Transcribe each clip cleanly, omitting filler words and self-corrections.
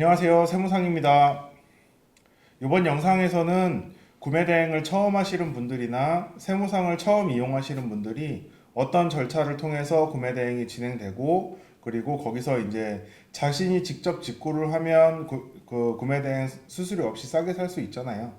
안녕하세요. 세무상입니다. 이번 영상에서는 구매 대행을 처음 하시는 분들이나 세무상을 처음 이용하시는 분들이 어떤 절차를 통해서 구매 대행이 진행되고, 그리고 거기서 이제 자신이 직접 직구를 하면 그 구매 대행 수수료 없이 싸게 살 수 있잖아요.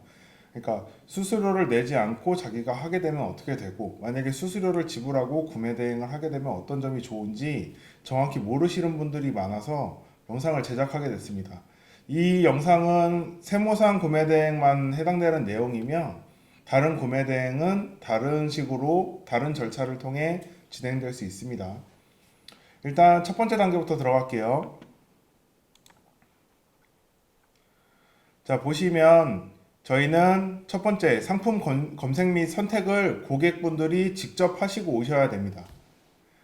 그러니까 수수료를 내지 않고 자기가 하게 되면 어떻게 되고, 만약에 수수료를 지불하고 구매 대행을 하게 되면 어떤 점이 좋은지 정확히 모르시는 분들이 많아서 영상을 제작하게 됐습니다. 이 영상은 세무상 구매 대행만 해당되는 내용이며, 다른 구매 대행은 다른 식으로 다른 절차를 통해 진행될 수 있습니다. 일단 첫 번째 단계부터 들어갈게요. 자, 보시면 저희는 첫 번째 상품 검색 및 선택을 고객분들이 직접 하시고 오셔야 됩니다.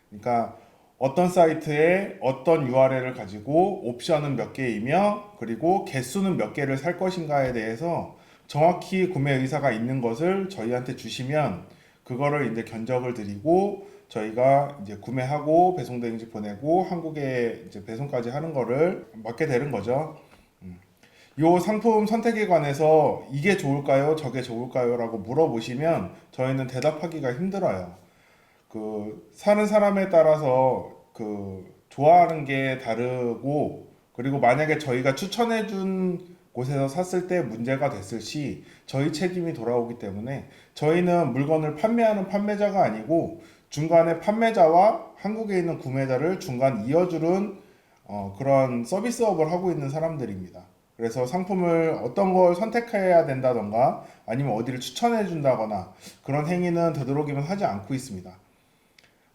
그러니까 어떤 사이트에 어떤 URL을 가지고 옵션은 몇 개이며, 그리고 개수는 몇 개를 살 것인가에 대해서 정확히 구매 의사가 있는 것을 저희한테 주시면 그거를 이제 견적을 드리고 저희가 이제 구매하고 배송대행지 보내고 한국에 이제 배송까지 하는 거를 맡게 되는 거죠. 요 상품 선택에 관해서 이게 좋을까요? 저게 좋을까요? 라고 물어보시면 저희는 대답하기가 힘들어요. 사는 사람에 따라서 좋아하는 게 다르고, 그리고 만약에 저희가 추천해 준 곳에서 샀을 때 문제가 됐을 시 저희 책임이 돌아오기 때문에 저희는 물건을 판매하는 판매자가 아니고 중간에 판매자와 한국에 있는 구매자를 중간 이어주는 그런 서비스업을 하고 있는 사람들입니다. 그래서 상품을 어떤 걸 선택해야 된다던가 아니면 어디를 추천해 준다거나 그런 행위는 되도록이면 하지 않고 있습니다.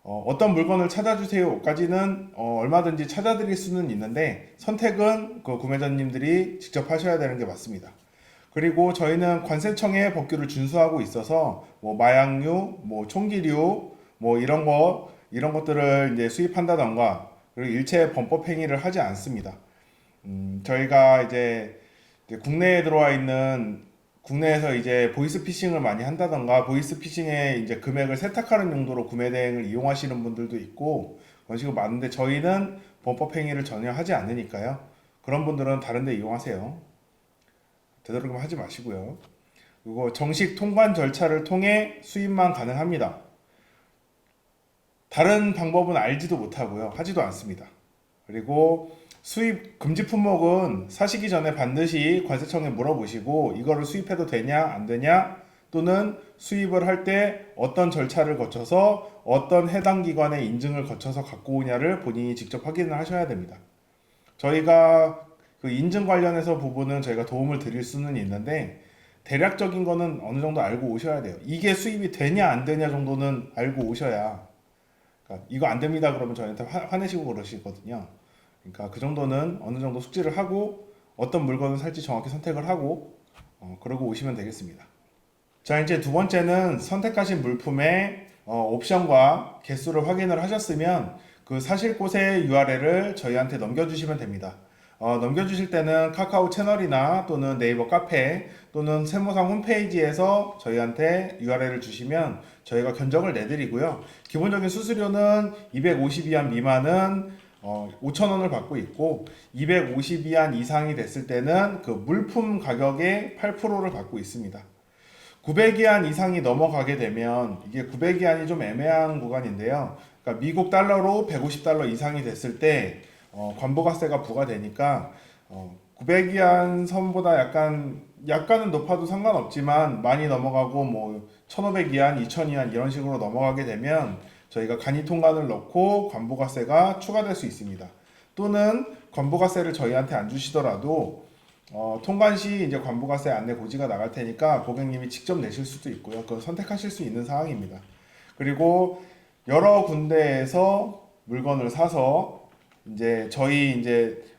어떤 물건을 찾아주세요까지는 얼마든지 찾아드릴 수는 있는데, 선택은 그 구매자님들이 직접 하셔야 되는 게 맞습니다. 그리고 저희는 관세청의 법규를 준수하고 있어서 뭐 마약류, 뭐 총기류, 뭐 이런 것들을 이제 수입한다던가 그리고 일체 범법 행위를 하지 않습니다. 저희가 이제 국내에 들어와 있는, 국내에서 이제 보이스피싱을 많이 한다던가 보이스피싱에 이제 금액을 세탁하는 용도로 구매 대행을 이용하시는 분들도 있고 그런 식으로 많은데, 저희는 범법 행위를 전혀 하지 않으니까요. 그런 분들은 다른 데 이용하세요. 되도록이면 하지 마시고요. 그리고 정식 통관 절차를 통해 수입만 가능합니다. 다른 방법은 알지도 못하고요. 하지도 않습니다. 그리고 수입 금지 품목은 사시기 전에 반드시 관세청에 물어보시고 이거를 수입해도 되냐 안 되냐, 또는 수입을 할 때 어떤 절차를 거쳐서 어떤 해당 기관의 인증을 거쳐서 갖고 오냐를 본인이 직접 확인을 하셔야 됩니다. 저희가 그 인증 관련해서 부분은 저희가 도움을 드릴 수는 있는데, 대략적인 거는 어느 정도 알고 오셔야 돼요. 이게 수입이 되냐 안 되냐 정도는 알고 오셔야, 그러니까 이거 안 됩니다 그러면 저희한테 화내시고 그러시거든요. 그러니까 그 정도는 어느 정도 숙지를 하고 어떤 물건을 살지 정확히 선택을 하고 그러고 오시면 되겠습니다. 자, 이제 두 번째는 선택하신 물품의 옵션과 개수를 확인을 하셨으면 그 사실 곳의 URL을 저희한테 넘겨주시면 됩니다. 넘겨주실 때는 카카오 채널이나 또는 네이버 카페 또는 세무상 홈페이지에서 저희한테 URL을 주시면 저희가 견적을 내드리고요. 기본적인 수수료는 250위안 미만은 5,000원을 받고 있고, 250위안 이상이 됐을 때는 그 물품 가격의 8%를 받고 있습니다. 900위안 이상이 넘어가게 되면, 이게 900위안이 좀 애매한 구간인데요. 그러니까 미국 달러로 150달러 이상이 됐을 때 관부가세가 부과되니까 900위안 선보다 약간은 높아도 상관없지만 많이 넘어가고 뭐 1,500위안, 2,000위안 이런 식으로 넘어가게 되면 저희가 간이 통관을 넣고 관부가세가 추가될 수 있습니다. 또는 관부가세를 저희한테 안 주시더라도 통관 시 이제 관부가세 안내 고지가 나갈 테니까 고객님이 직접 내실 수도 있고요. 그건 선택하실 수 있는 상황입니다. 그리고 여러 군데에서 물건을 사서 저희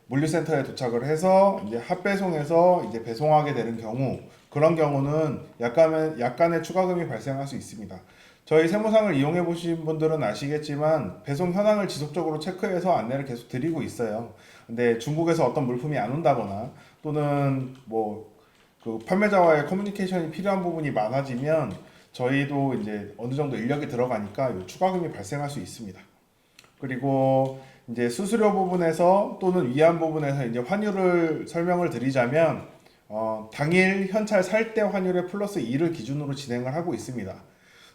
물류센터에 도착을 해서 이제 핫배송해서 이제 배송하게 되는 경우, 그런 경우는 약간의 추가금이 발생할 수 있습니다. 저희 세무상을 이용해 보신 분들은 아시겠지만 배송 현황을 지속적으로 체크해서 안내를 계속 드리고 있어요. 근데 중국에서 어떤 물품이 안 온다거나 또는 그 판매자와의 커뮤니케이션이 필요한 부분이 많아지면 저희도 이제 어느 정도 인력이 들어가니까 추가금이 발생할 수 있습니다. 그리고 이제 수수료 부분에서 또는 위안 부분에서 이제 환율을 설명을 드리자면 당일 현찰 살 때 환율의 플러스 2를 기준으로 진행을 하고 있습니다.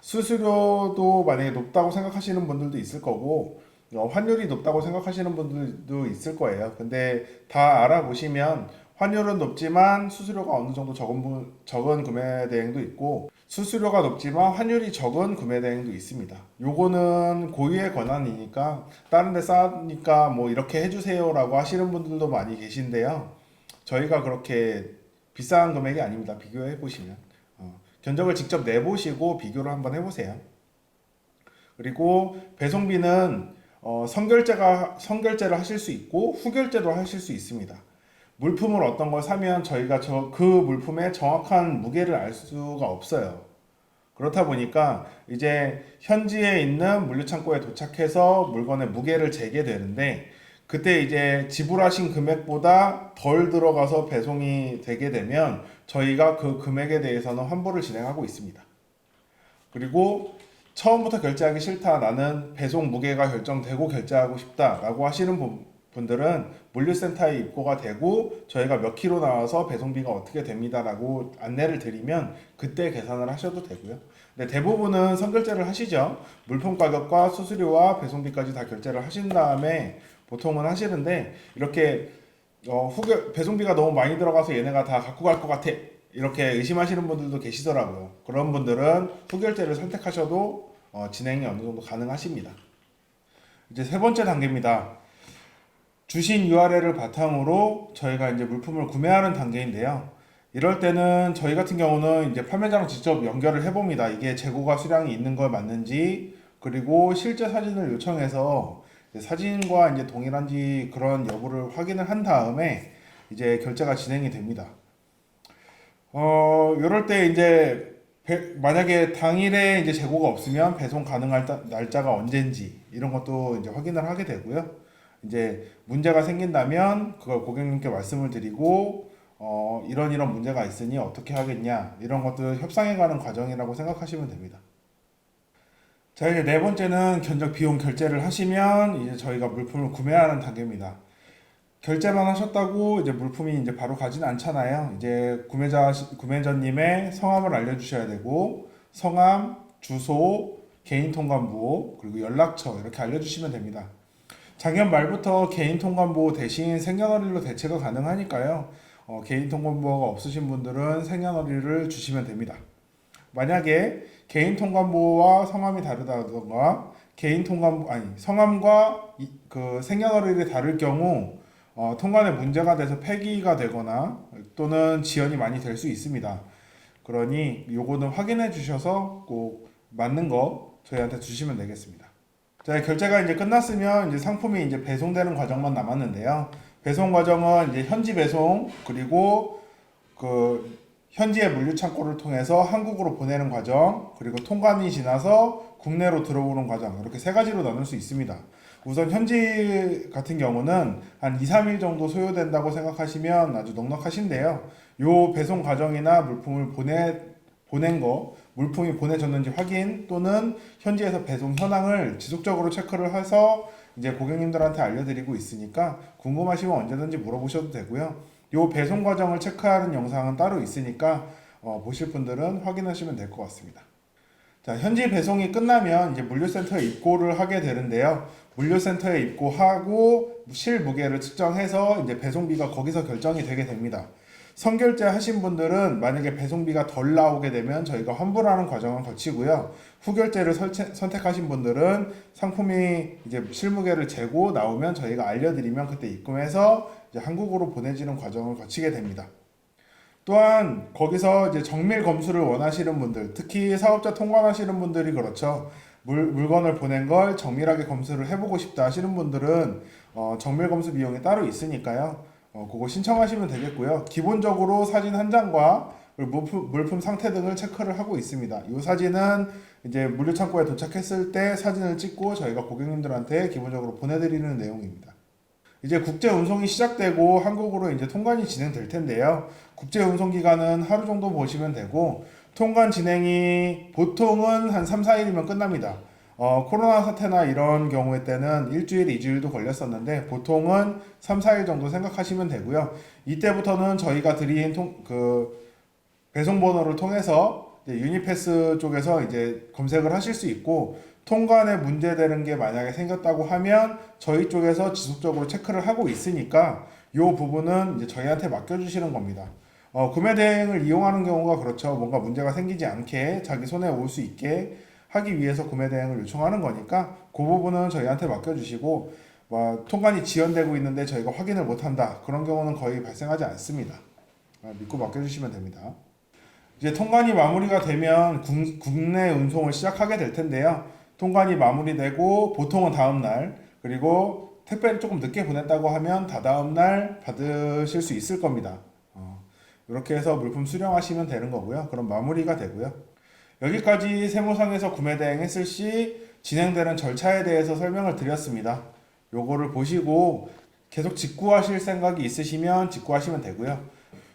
수수료도 만약에 높다고 생각하시는 분들도 있을 거고 환율이 높다고 생각하시는 분들도 있을 거예요. 근데 다 알아보시면 환율은 높지만 수수료가 어느 정도 적은 구매 대행도 있고 수수료가 높지만 환율이 적은 구매 대행도 있습니다. 요거는 고유의 권한이니까 다른 데 싸니까 뭐 이렇게 해주세요라고 하시는 분들도 많이 계신데요. 저희가 그렇게 비싼 금액이 아닙니다. 비교해 보시면 견적을 직접 내보시고 비교를 한번 해보세요. 그리고 배송비는 선결제를 하실 수 있고 후결제도 하실 수 있습니다. 물품을 어떤 걸 사면 저희가 그 물품의 정확한 무게를 알 수가 없어요. 그렇다 보니까 이제 현지에 있는 물류창고에 도착해서 물건의 무게를 재게 되는데 그때 이제 지불하신 금액보다 덜 들어가서 배송이 되게 되면 저희가 그 금액에 대해서는 환불을 진행하고 있습니다. 그리고 처음부터 결제하기 싫다, 나는 배송 무게가 결정되고 결제하고 싶다 라고 하시는 분들은 물류센터에 입고가 되고 저희가 몇 킬로 나와서 배송비가 어떻게 됩니다 라고 안내를 드리면 그때 계산을 하셔도 되고요. 근데 대부분은 선결제를 하시죠. 물품 가격과 수수료와 배송비까지 다 결제를 하신 다음에 보통은 하시는데 이렇게 배송비가 너무 많이 들어가서 얘네가 다 갖고 갈 것 같아 이렇게 의심하시는 분들도 계시더라고요. 그런 분들은 후결제를 선택하셔도 진행이 어느 정도 가능하십니다. 이제 세 번째 단계입니다. 주신 URL을 바탕으로 저희가 이제 물품을 구매하는 단계인데요. 이럴 때는 저희 같은 경우는 이제 판매자랑 직접 연결을 해봅니다. 이게 재고가 수량이 있는 걸 맞는지, 그리고 실제 사진을 요청해서 사진과 이제 동일한지 그런 여부를 확인을 한 다음에 이제 결제가 진행이 됩니다. 이럴 때 이제 만약에 당일에 이제 재고가 없으면 배송 가능할 날짜가 언젠지 이런 것도 이제 확인을 하게 되고요. 이제 문제가 생긴다면 그걸 고객님께 말씀을 드리고 이런 문제가 있으니 어떻게 하겠냐 이런 것들 협상해가는 과정이라고 생각하시면 됩니다. 자, 이제 네 번째는 견적 비용 결제를 하시면 이제 저희가 물품을 구매하는 단계입니다. 결제만 하셨다고 이제 물품이 이제 바로 가진 않잖아요. 이제 구매자님의 성함을 알려주셔야 되고 성함, 주소, 개인 통관부 그리고 연락처 이렇게 알려주시면 됩니다. 작년 말부터 개인 통관부 대신 생년월일로 대체가 가능하니까요. 개인 통관부가 없으신 분들은 생년월일을 주시면 됩니다. 만약에 개인 통관부와 성함이 다르다던가 성함과 그 생년월일이 다를 경우 통관에 문제가 돼서 폐기가 되거나 또는 지연이 많이 될 수 있습니다. 그러니 요거는 확인해 주셔서 꼭 맞는 거 저희한테 주시면 되겠습니다. 자, 결제가 이제 끝났으면 이제 상품이 이제 배송되는 과정만 남았는데요. 배송 과정은 이제 현지 배송 그리고 그 현지의 물류 창고를 통해서 한국으로 보내는 과정 그리고 통관이 지나서 국내로 들어오는 과정 이렇게 세 가지로 나눌 수 있습니다. 우선 현지 같은 경우는 한 2, 3일 정도 소요된다고 생각하시면 아주 넉넉하신데요. 요 배송 과정이나 물품을 보낸 거, 물품이 보내졌는지 확인 또는 현지에서 배송 현황을 지속적으로 체크를 해서 이제 고객님들한테 알려드리고 있으니까 궁금하시면 언제든지 물어보셔도 되고요. 요 배송 과정을 체크하는 영상은 따로 있으니까 보실 분들은 확인하시면 될 것 같습니다. 자, 현지 배송이 끝나면 이제 물류센터에 입고를 하게 되는데요. 물류센터에 입고하고 실무게를 측정해서 이제 배송비가 거기서 결정이 되게 됩니다. 선결제 하신 분들은 만약에 배송비가 덜 나오게 되면 저희가 환불하는 과정을 거치고요. 후결제를 선택하신 분들은 상품이 이제 실무게를 재고 나오면 저희가 알려드리면 그때 입금해서 이제 한국으로 보내지는 과정을 거치게 됩니다. 또한 거기서 이제 정밀 검수를 원하시는 분들, 특히 사업자 통관하시는 분들이 그렇죠. 물건을 보낸 걸 정밀하게 검수를 해보고 싶다 하시는 분들은 정밀 검수 비용이 따로 있으니까요. 그거 신청하시면 되겠고요. 기본적으로 사진 한 장과 물품 상태 등을 체크를 하고 있습니다. 이 사진은 이제 물류 창고에 도착했을 때 사진을 찍고 저희가 고객님들한테 기본적으로 보내드리는 내용입니다. 이제 국제 운송이 시작되고 한국으로 이제 통관이 진행될 텐데요. 국제 운송 기간은 하루 정도 보시면 되고 통관 진행이 보통은 한 3, 4일이면 끝납니다. 코로나 사태나 이런 경우에 때는 일주일, 2주일도 걸렸었는데 보통은 3, 4일 정도 생각하시면 되고요. 이때부터는 저희가 드린 배송 번호를 통해서 이제 유니패스 쪽에서 이제 검색을 하실 수 있고 통관에 문제되는 게 만약에 생겼다고 하면 저희 쪽에서 지속적으로 체크를 하고 있으니까 이 부분은 이제 저희한테 맡겨주시는 겁니다. 구매 대행을 이용하는 경우가 그렇죠. 뭔가 문제가 생기지 않게 자기 손에 올 수 있게 하기 위해서 구매 대행을 요청하는 거니까 그 부분은 저희한테 맡겨주시고 통관이 지연되고 있는데 저희가 확인을 못한다. 그런 경우는 거의 발생하지 않습니다. 믿고 맡겨주시면 됩니다. 이제 통관이 마무리가 되면 국내 운송을 시작하게 될 텐데요. 통관이 마무리되고 보통은 다음 날 그리고 택배를 조금 늦게 보냈다고 하면 다다음 날 받으실 수 있을 겁니다. 이렇게 해서 물품 수령하시면 되는 거고요. 그럼 마무리가 되고요. 여기까지 세무상에서 구매 대행했을 시 진행되는 절차에 대해서 설명을 드렸습니다. 요거를 보시고 계속 직구하실 생각이 있으시면 직구하시면 되고요.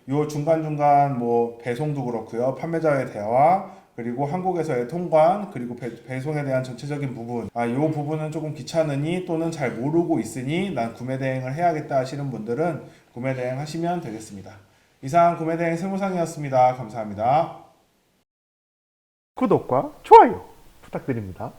요 중간중간 뭐 배송도 그렇고요. 판매자의 대화, 그리고 한국에서의 통관, 그리고 배송에 대한 전체적인 부분. 요 부분은 조금 귀찮으니 또는 잘 모르고 있으니 난 구매 대행을 해야겠다 하시는 분들은 구매 대행 하시면 되겠습니다. 이상 구매 대행 세무상이었습니다. 감사합니다. 구독과 좋아요 부탁드립니다.